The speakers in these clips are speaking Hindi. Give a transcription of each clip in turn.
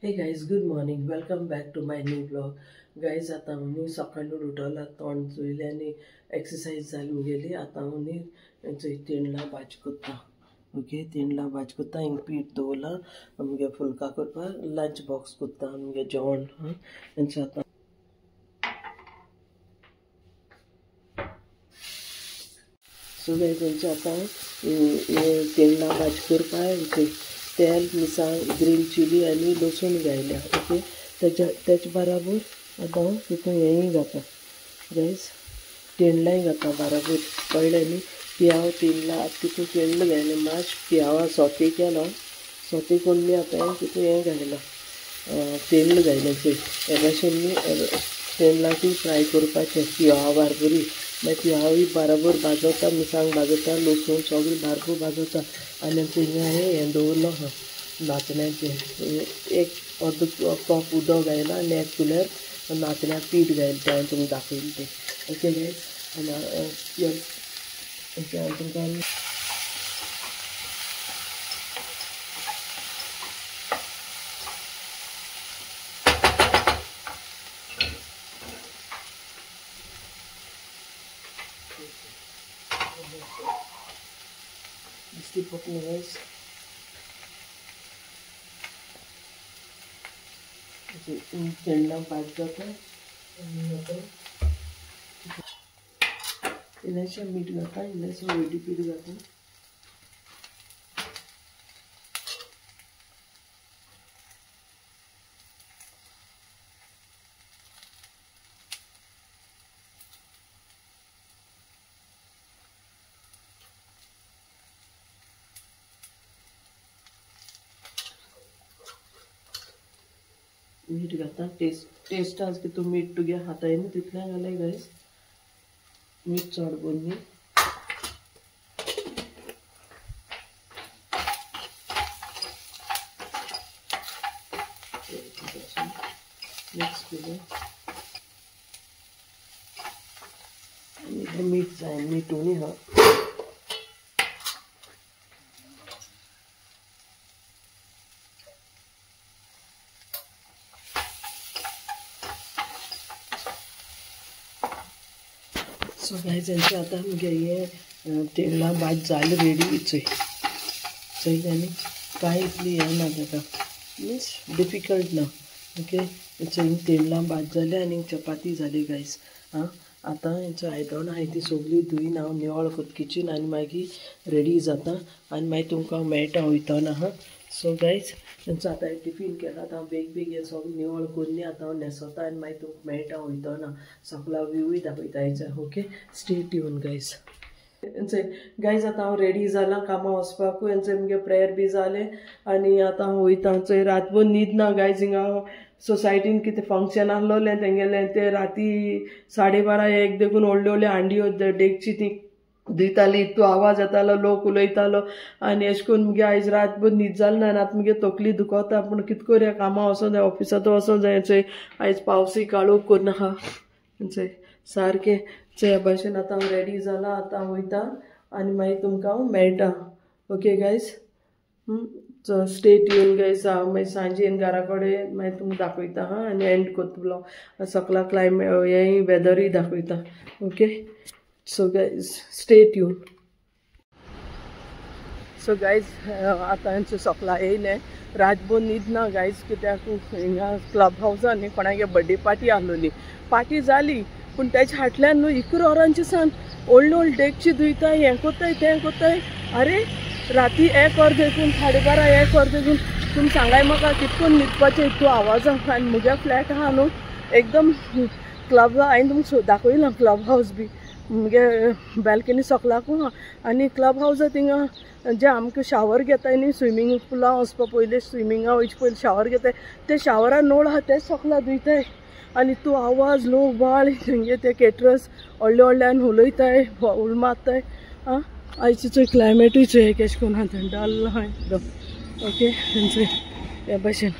Hey guys, good morning. Welcome back to my new vlog. Guys, आता मी सकाळी उठवला तोंड चुयले आणि एक्सरसाइज जाली गेली. आता मी तीनला भाजी कोत्ता. ओके, तीनला भाजी कोत्ता. हिंग पीठ दवरला. आमगे फुलका करपा लंच बॉक्स कोत्ता. आमगे जेवण हेंचे आता सो गाइस हेंचे आता तीनला भाजी करपा तेल मिरसांग ग्रीन चिली आणि लसूण घायल्या. ओके, त्याच्या बराबर आता तितून हेंय घाता गायस, तेंडलाय घाता बराबर. कळ्ळें न्ही? पियाव तेंडला तितून तेंडलं घायलें मातशें पियावा सोते केलो. सोते करून मी आतां तितून हें घायलां तेंडलं घायलें चोय. हे भाशेन न्ही तेंडला ती फ्राय करपाचें पियावा बारबरी. मागीर पियावूय बाराबर भाजता, मिरसांग भाजता, लसूण सगळें बारबर भाजता. आनी थिंगा हें दवरलो आहा नाचण्याचें एक अर्द कप उदक घायला आनी एक कुलेर नाचण्याक पीठ घायलें तें हांवें तुमकां दाखयलें तें. ओके गायस, आनी हांव तुमकां दिसती पडटलें गायस. तेंडला भाज जाता आनी आतां इल्लेशें मीठ घाता, इल्लेशें हळदी पीठ घाता. मीठ घाता. टेस्ट आज की तूं मीठ तुगे हाताय न्ही तितलें घालाय गायस. मीठ चड करून न्ही. मिक्स केलें आनी मीठ जाय, मीठूय हा. सो गायज हेंचे आतां मुगे हे तेंडला भाज जाली रेडी चोय आनी कांय इतली हें ना ताका, मिन्स डिफिकल्ट ना. ओके, चोय तेंडला भाज जाली आनी चपाती जाली गायज. आतां हेंचो आयदन आहाय ती सगळी धुयन हांव निवळ करता किचन आनी मागीर रेडी जाता आनी मागीर तुमकां मेळटा वयतना. सो गायज तेंचो आतां टिफीन केला. आतां हांव बेग हें सगळें निवळ करून आतां हांव न्हेसोता आनी मागीर तुमकां मेळटा वयतना. सगळा व्यूय दाखयता हेचो. Okay, stay tune guys. Guys आतां हांव रेडी जालां कामां वचपाकू. हेंचें मुगे प्रेयर बी जालें आनी आतां हांव वयता. चोय रातभर न्हीद ना गायज. हिंगा सोसायटीन कितें फंक्शन आसलोलें तेंगेलें तें राती 12:30-1 देखून व्हडल्यो हांड्यो डेगची ती दिताली. इतू आवाज येतालो, लोक उलयतालो आनी अशें करून मुगे आयज रातभर न्हीद जालें ना. आनी आतां मुगे तकली दुखोता. पूण कितें करया, कामां वचों जाय, ऑफिसांत वचों जाय. चोय आयज पावसूय काळोख करनाहा चोय सारकें. हे भाशेन आतां हांव रेडी जालां. आतां वयता आनी मागीर तुमकां हांव मेळटा. ओके गायज, सो स्टे ट्यून गायज. हांव मागीर सांजेन घरा कडेन मागीर तुमकां दाखयता आनी एंड करता ब्लॉग. सगळा क्लायमेट हेंय वेदरूय दाखयता. Okay, so guys stay tune. So guys आतां हेंचो सगळा येयलें. रातभर न्हीद ना गायज, कित्याक हिंगा क्लब हावसान न्ही कोणागे बर्थडे पार्टी आहलोली. पार्टी जाली पूण तेच्या फाटल्यान न्हू इकरा वरांची सान व्हडल्यो डेगची धुयताय, हें कोत्ताय तें कोत्ताय. अरे राती 1 वर देखून 12:30 1 वर देखून तुमी सांगाय म्हाका कितकोन न्हिदपाचें इतू आवाजान. आनी म्हज्या फ्लॅट आहा न्हू एकदम क्लब. हांवें तुमकां दाखयलां क्लब हावस बी मुगे बॅल्कनी सकलाकू. आनी क्लब हावसा थिंगा जे आमकां शावर घेताय न्ही स्विमींग पुलां वचपा पयलीं, स्विमींगा वयचे पयलीं शावर घेताय, ते शावरान नळ आहा तेच सकला धुयताय. आनी तूं आवाज लोक बाळ तेंगे ते केटरर्स व्हडल्यान उलयताय, उल मारताय. आयचे चोय क्लायमेटूय चोय केश कोन्न आहा थंडाल आहा एकदम. ओके, तेंचे हे भाशेन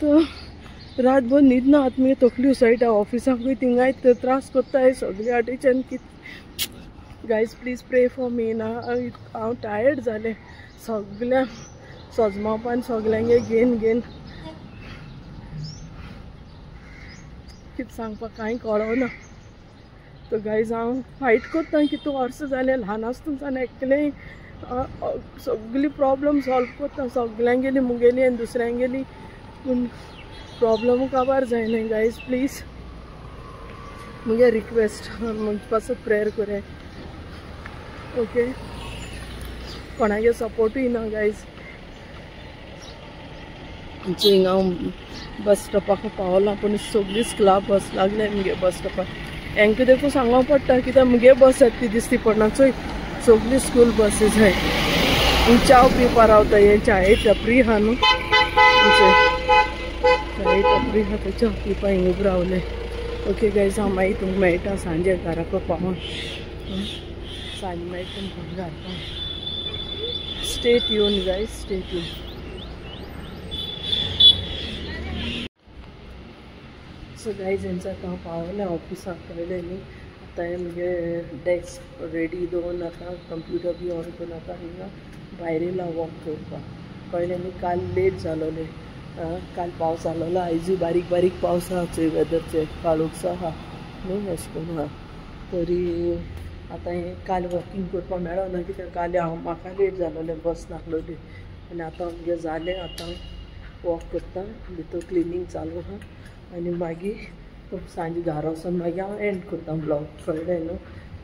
तो रातभर न्हीद ना. आतां मुगे तकली उसळटा. ऑफिसाकूय थिंगाय त्रास कोत्ताय सगळे वाटेच्यान. Guys please pray for me ना. हांव टायर्ड जालें सगळ्यांक सजमावपान सगळ्यांगे घेन कितें सांगपाक कांय कळना. तो गायज हांव फायट करता कितू वर्स जालें ल्हान आसतना एकलें सगळी प्रॉब्लम सॉल्व करता. सगळ्यांक गेली मुगेली आनी दुसऱ्यांक गेली पूण प्रॉब्लम काबार जायना. गायज प्लीज मुगे रिक्वेस्ट म्हणजे पासून प्रेयर करे. ओके कोणागे सपोर्टूय ना गायज. हिंगा हांव बस स्टॉपाक पावलां पूण सगळीच क्लाब बस लागले मुगे बस स्टॉपार. हेंकां देखून सांगूंक पडटा कित्याक मुगे बस येता ती दिसती पडना. चोय सगळी स्कूल बसीस हाय. चाव पिवपा रावता हे चाये टपरी आहा न्हू. चाये टपरी आहा थंय चाव पिवपा हिंग उब रावले. ओके गायज हांव मागीर तुमकां मेळटा सांजे घराक पावोन. सांजे मेळटा तुमकां घरा पावोन. Stay tune guys stay tune. So guys हेंचा आतां हांव पावलें ऑफिसाक कळ्ळें न्ही. आतां हे मुगे डेस्क रेडी दवरून आतां कंप्युटर बी ऑन करून आतां हिंगा भायर येयला वॉक करपाक कळ्ळें न्ही. काल लेट जालोलें. काल पावस जालोलो आयजूय बारीक बारीक पावस आहा. चोय वेदरचे काळोखसो आहा न्ही अशें करून आहा. तरी आतां हें काल वॉकींग करपाक मेळना कित्याक काल म्हाका लेट जालोलें बस नासलोली. आनी आतां मुगे जालें. आतां वॉक करता भितर क्लिनींग चालू आहा आनी मागीर सांजे घरा वचोन मागीर हांव एंड करता ब्लॉग कळ्ळें न्हू.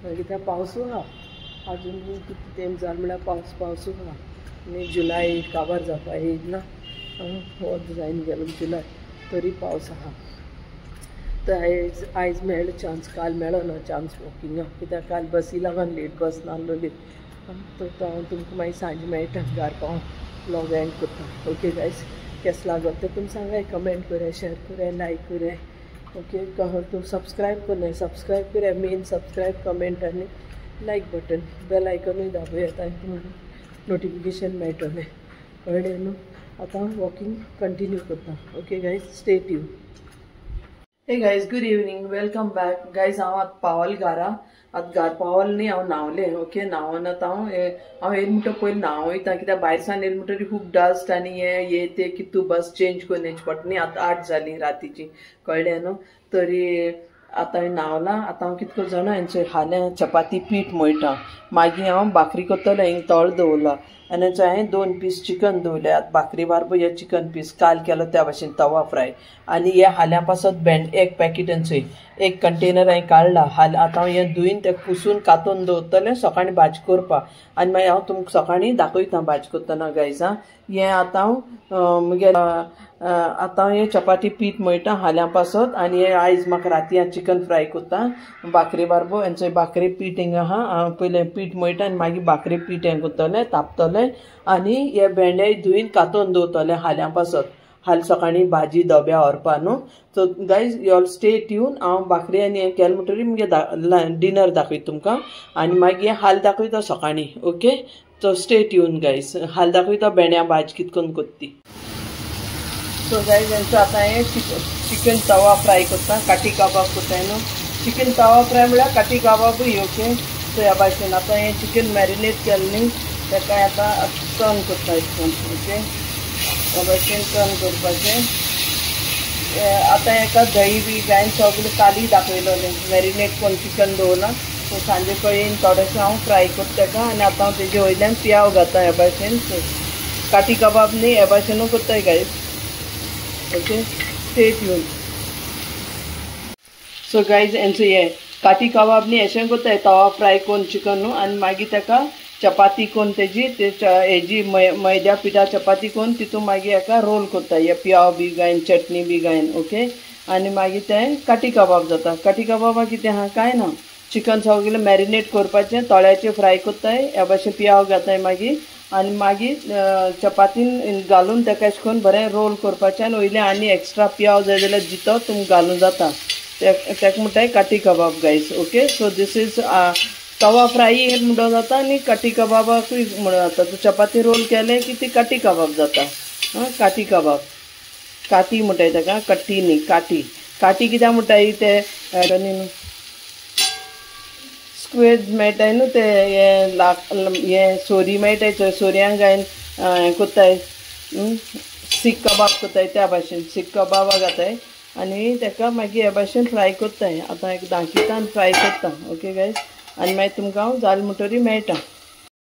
मागीर त्या पावसूय आहा आजून कितें तेम जाल म्हळ्यार पावसूय आहा. आनी जुलाय काबार जावपा येयना. वत जायन गेलो जुलाय तरी पावस आहा. तर आयज मेळ्ळो चान्स. काल मेळो ना चान्स वॉकिंगाक कित्याक काल बसी लागून लेट बस नासलोली. तर हांव तुमकां मागीर सांजे मेळटा घरा पावोन ब्लॉग एंड करता. ओके गायज कैसा लागो तो तुम सांगाय कमेंट करें शेयर करें लाइक करें. ओके तुम सब्सक्राइब करें सब्सक्राइब करें मेन सब्सक्राइब कमेंट आनी लाइक बटन बेल आयकनूय दाबयात आनी तुमकां नोटिफिकेशन मेळटलें कळ्ळें न्हू. आतां वॉकिंग कंटिन्यू करता. Okay guys stay tune. Hey guys good evening welcome back. Guys हांव आतां पावल घरा. आतां घर पावल न्ही हांव न्हांवलें. ओके न्हांवन आतां हांव येयले म्हणटा पयलीं न्हांव वयता कित्याक भायर सावन येयले म्हणटरी खूब डस्ट आनी हे ते कितू बस चेंज करून येवची पडटा न्ही. आतां 8 जालीं रातीची कळ्ळें न्हू. तरी आतां हांवें न्हांवलां. आतां हांव कितें कर जाणा हांचे हालें चपाती पीठ मळटा मागीर हांव भाकरी करतलें. हिंग तळ दवरला आनी हांवें 2 पीस चिकन दवरलें. आतां भाकरी बारबर हे चिकन पीस काल केलो त्या भाशेन तवा फ्राय आनी हे हाल्या पासत भेंड एक पॅकेट चोय एक कंटेनर हांवें काडला. आतां हांव हें धुयन तें पुसून कातून दवरतलें सकाळीं भाजी करपाक आनी मागीर हांव तुमकां सकाळीं दाखयता भाजी करतना गायज. हें आतां हांव मुगे आतां हें चपाती पीठ मळटा हाल्या पासत आनी हें आयज म्हाका राती हांव चिकन फ्राय करता भाकरी बारबर. हेंचो भाकरी पीठ हिंगा आहा. हांव पयलें पीठ मळटा आनी मागीर भाकरी पीठ हें करतलें तापतलें आनी हे भेंडे धुयन कातून दवरतलें हाल्या पासत. हाल सकाळीं भाजी डब्या व्हरपा न्हू. So guys you all stay tune. हांव भाकरी आनी हें केलें म्हणटरी मुगे डिनर दाखयता तुमकां आनी मागीर हाल दाखयता सकाळीं. Okay so stay tune guys. हाल दाखयता भेंड्या भाजी कितें करून करती. सो गायज हेंचो आतां हें चिकन तवा फ्राय करता. काटी कबाब करता न्हू. चिकन तवा फ्राय म्हळ्यार काटी कबाबूय. ओके सो ह्या भाशेन आतां हें चिकन मॅरिनेट केलें न्ही ताका आतां टर्न करता हितून. ओके ह्या भाशेन टर्न करपाचें. आतां हेका दही बी घायन सगळें काली दाखयलोलें मॅरिनेट करून चिकन दवरलां. सो सांजे कळेन थोडेशें हांव फ्राय करता ताका आनी आतां हांव तेजे वयल्यान पियाव घालता ह्या भाशेन. काटी कबाब न्ही ह्या भाशेनूय करताय guys. Okay stay tune. So guys हेंचो हे काटी कबाब न्ही अशें करताय तवा फ्राय करून चिकन न्हू आनी मागीर ताका चपाती करून तेजी हेजी मैद्या पिठा चपाती करून तितून मागीर हेका रोल करता हे पियाव बी घायन चटणी बी घायन. ओके आनी मागीर तें काटी कबाब जाता. काटी कबाबाक कितें आहा कांय ना चिकन सगळें मॅरिनेट करपाचें तळ्याचें फ्राय करताय ह्या भाशेन पियाव घालताय मागीर आनी मागीर चपातीन घालून ताका अशें करून बरें रोल करपाचें आनी वयलें आनी एक्स्ट्रा पियाव जाय जाल्यार जितो तुमकां घालूं जाता. ताका म्हणटाय काटी कबाब guys. Okay so this is tawa fry म्हणून जाता आनी काटी कबाबाकूय म्हणून जाता. तूं चपाती रोल केलें की ती काटी कबाब जाता. काटी कबाब काटी म्हणटाय ताका कट्टी न्ही काटी. काटी कित्याक म्हणटाय ते न्हू स्क्वेड मेळटाय न्हू ते हे सोरी मेळटाय चोय सोऱ्यांक घायन हें कोत्ताय सीख कबाब कोत्ताय त्या भाशेन सीख कबाबा घाताय आनी ताका मागीर हे भाशेन फ्राय करताय. आतां एक दाखयता आनी फ्राय करता. ओके गायज, आनी मागीर तुमकां हांव जाल म्हणटरी मेळटा.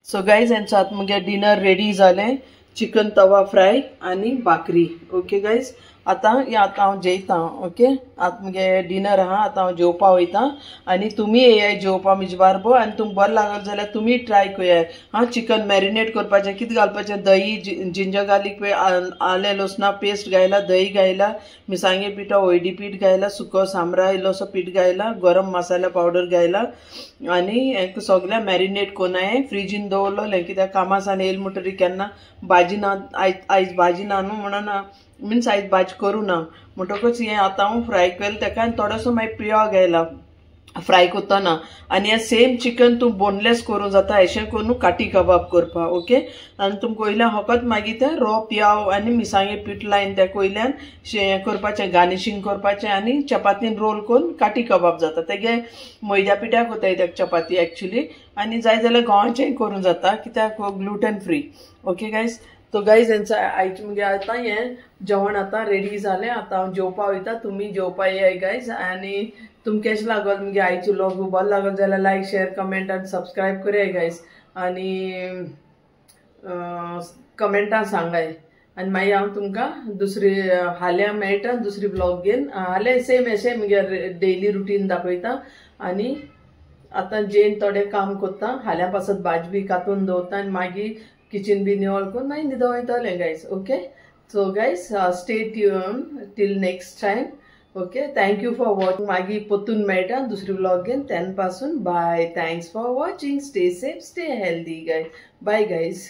सो गायज हेंचो आतां मुगे डिनर रेडी जालें. चिकन तवा फ्राय आनी भाकरी. ओके गायज, आतां हांव जेयतां. ओके, आतां मुगे डिनर आहा, आतां हांव जेवपा वयता. आनी तुमी येयाय जेवपा म्हजे बारबो. आनी तुमकां बरें लागत जाल्यार तुमी ट्राय कोयाय. चिकन मॅरिनेट करपाचें. कितें घालपाचें? दही, जिंजर गार्लीक पेस्ट, आलें लसणा पेस्ट घायला, दही घायला, मिरसांगे पिठो, हळदी पीठ घायला, सुको सामरा इल्लोसो पीठ घायला, गरम मसाला पावडर घायला आनी हें सगळें मॅरिनेट कोन्न हांवें फ्रिजीन दवरलोलें. कित्याक कामा सान येयलें म्हणटरी केन्ना भाजी ना, आयज भाजी ना न्हू म्हणून मिन्स आयज भाजी करूं ना म्हणटकूच हें आतां हांव फ्राय केलें ताका. आनी थोडोसो मागीर पियो घायला फ्राय करतना. आनी हें सेम चिकन तूं बोनलेस करूं जाता, अशें करून काटी कबाब करपा. ओके, आनी तुमकां वयल्यान फकत मागीर तें रॉ पियाव आनी मिरसांगे पीठ लायन तेका वयल्यान हें करपाचें, गार्निशींग करपाचें आनी चपातीन रोल करून काटी कबाब जाता. तेगे मैद्या पिठ्याक कोताय तेका चपाती एक्चुली. आनी जाय जाल्यार गव्हाचेंय करूं जाता, कित्याक ग्लुटेन फ्री. ओके गायज, तो गायज हेंचा आयचें मुगे आतां हें जेवण आतां रेडी जालें. आतां हांव जेवपा वयता. तुमी जेवपा येयाय गायज. आनी तुमकां केशें लागल मुगे आयचो व्लॉग बरो लागल जाल्यार लायक, शेअर, कमेंट आनी सबस्क्रायब कराय गायज. आनी कमेंटां सांगाय. आनी मागीर हांव तुमकां दुसरी हाल्या मेळटा दुसरी ब्लॉग घेवन. हालें सेम अशें मुगे डेली रुटीन दाखयता. आनी आतां जेन थोडें काम कोत्ता. हाल्या पासत भाजी बी कातून दवरता आनी मागीर किचन बी निवळ करून मागीर न्हिदो वयतलें guys. Okay, so guys stay tune till next time. Okay, thank you for watching. मागीर पोतून मेळटा दुसरी व्लॉग घेवन. तेन पासून bye. Thanks for watching. Stay safe, stay healthy guys. Bye guys.